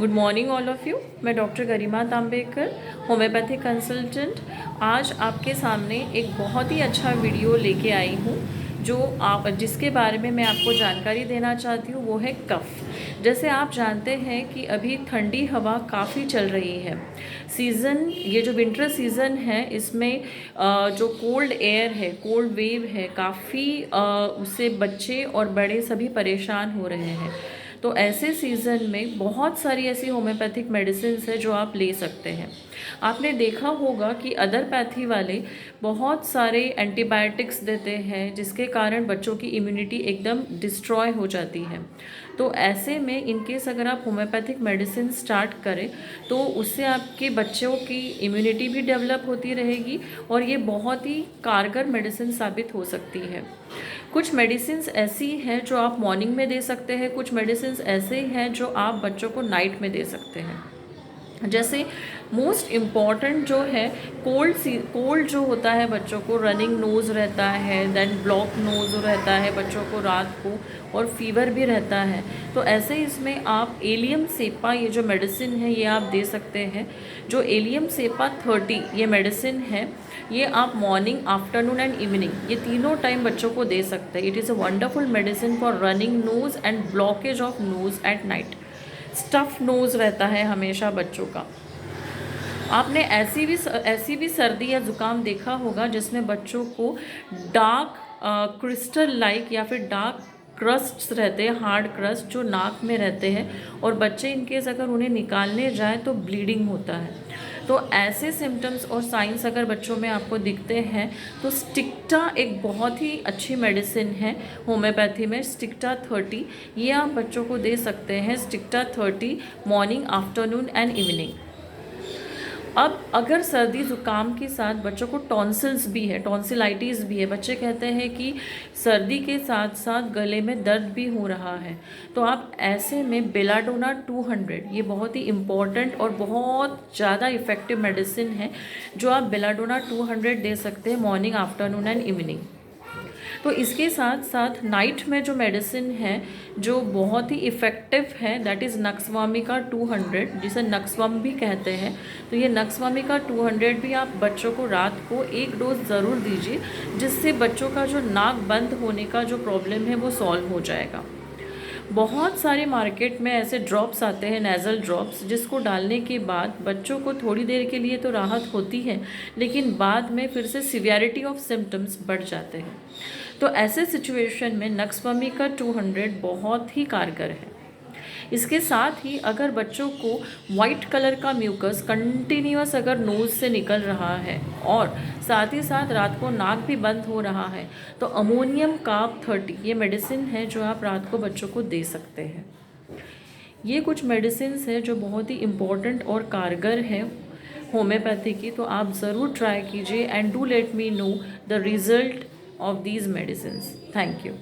Good morning all of you. मैं doctor गरिमा Tambekar, homeopathy consultant, आज आपके सामने एक बहुत ही अच्छा वीडियो लेके आई हूँ जिसके बारे में मैं आपको जानकारी देना चाहती हूँ। वो है कफ़। जैसे आप जानते हैं कि अभी ठंडी हवा काफ़ी चल रही है। ये जो विंटर सीज़न है, इसमें जो कोल्ड एयर है, कोल्ड वेव है, काफ़ी उससे बच्चे और बड़े सभी परेशान हो रहे हैं। तो ऐसे सीज़न में बहुत सारी ऐसी होम्योपैथिक मेडिसिन है जो आप ले सकते हैं। आपने देखा होगा कि अदर पैथी वाले बहुत सारे एंटीबायोटिक्स देते हैं, जिसके कारण बच्चों की इम्यूनिटी एकदम डिस्ट्रॉय हो जाती है। तो ऐसे में इनकेस अगर आप होम्योपैथिक मेडिसिन स्टार्ट करें तो उससे आपके बच्चों की इम्यूनिटी भी डेवलप होती रहेगी और ये बहुत ही कारगर मेडिसिन साबित हो सकती है। कुछ मेडिसिन ऐसी हैं जो आप मॉर्निंग में दे सकते हैं, कुछ मेडिसिन ऐसे हैं जो आप बच्चों को नाइट में दे सकते हैं। जैसे मोस्ट इम्पॉर्टेंट जो है कोल्ड जो होता है, बच्चों को रनिंग नोज़ रहता है, देन ब्लॉक नोज़ रहता है बच्चों को रात को, और फीवर भी रहता है। तो ऐसे इसमें आप एलियम सेपा, ये जो मेडिसिन है ये आप दे सकते हैं। जो एलियम सेपा 30 ये मेडिसिन है, ये आप मॉर्निंग, आफ्टरनून एंड इवनिंग ये तीनों टाइम बच्चों को दे सकते हैं। It is a wonderful medicine for running nose and blockage of nose at night. Stuff nose रहता है हमेशा बच्चों का। आपने ऐसी भी सर्दी या ज़ुकाम देखा होगा जिसमें बच्चों को डार्क क्रिस्टल लाइक या फिर डार्क क्रस्ट्स रहते हैं, हार्ड क्रस्ट जो नाक में रहते हैं, और बच्चे इनकेस अगर उन्हें निकालने जाएं तो ब्लीडिंग होता है। तो ऐसे सिम्टम्स और साइंस अगर बच्चों में आपको दिखते हैं तो स्टिक्टा एक बहुत ही अच्छी मेडिसिन है होम्योपैथी में। स्टिक्टा 30 ये आप बच्चों को दे सकते हैं। Sticta 30 morning, afternoon and evening. अब अगर सर्दी ज़ुकाम के साथ बच्चों को टॉन्सिल्स भी है, टॉन्सिलाइटिस भी है, बच्चे कहते हैं कि सर्दी के साथ साथ गले में दर्द भी हो रहा है, तो आप ऐसे में बेलाडोना 200 ये बहुत ही इम्पॉर्टेंट और बहुत ज़्यादा इफ़ेक्टिव मेडिसिन है जो आप बेलाडोना 200 दे सकते हैं मॉर्निंग, आफ्टरनून एंड इवनिंग। तो इसके साथ साथ नाइट में जो मेडिसिन है जो बहुत ही इफ़ेक्टिव है, दैट इज़ नक्सवामिका 200, जिसे नक्सवम भी कहते हैं। तो ये नक्सवामिका 200 भी आप बच्चों को रात को एक डोज ज़रूर दीजिए, जिससे बच्चों का जो नाक बंद होने का जो प्रॉब्लम है वो सॉल्व हो जाएगा। बहुत सारे मार्केट में ऐसे ड्रॉप्स आते हैं, नेज़ल ड्रॉप्स, जिसको डालने के बाद बच्चों को थोड़ी देर के लिए तो राहत होती है, लेकिन बाद में फिर से सिवियरिटी ऑफ सिम्टम्स बढ़ जाते हैं। तो ऐसे सिचुएशन में नक्सवामिका 200 बहुत ही कारगर है। इसके साथ ही अगर बच्चों को वाइट कलर का म्यूकस कंटिन्यूअस अगर नोज़ से निकल रहा है और साथ ही साथ रात को नाक भी बंद हो रहा है, तो अमोनियम कार्ब 30 ये मेडिसिन है जो आप रात को बच्चों को दे सकते हैं। ये कुछ मेडिसिन है जो बहुत ही इम्पोर्टेंट और कारगर है होम्योपैथी की, तो आप ज़रूर ट्राई कीजिए and do let me know the result of these medicines. Thank you.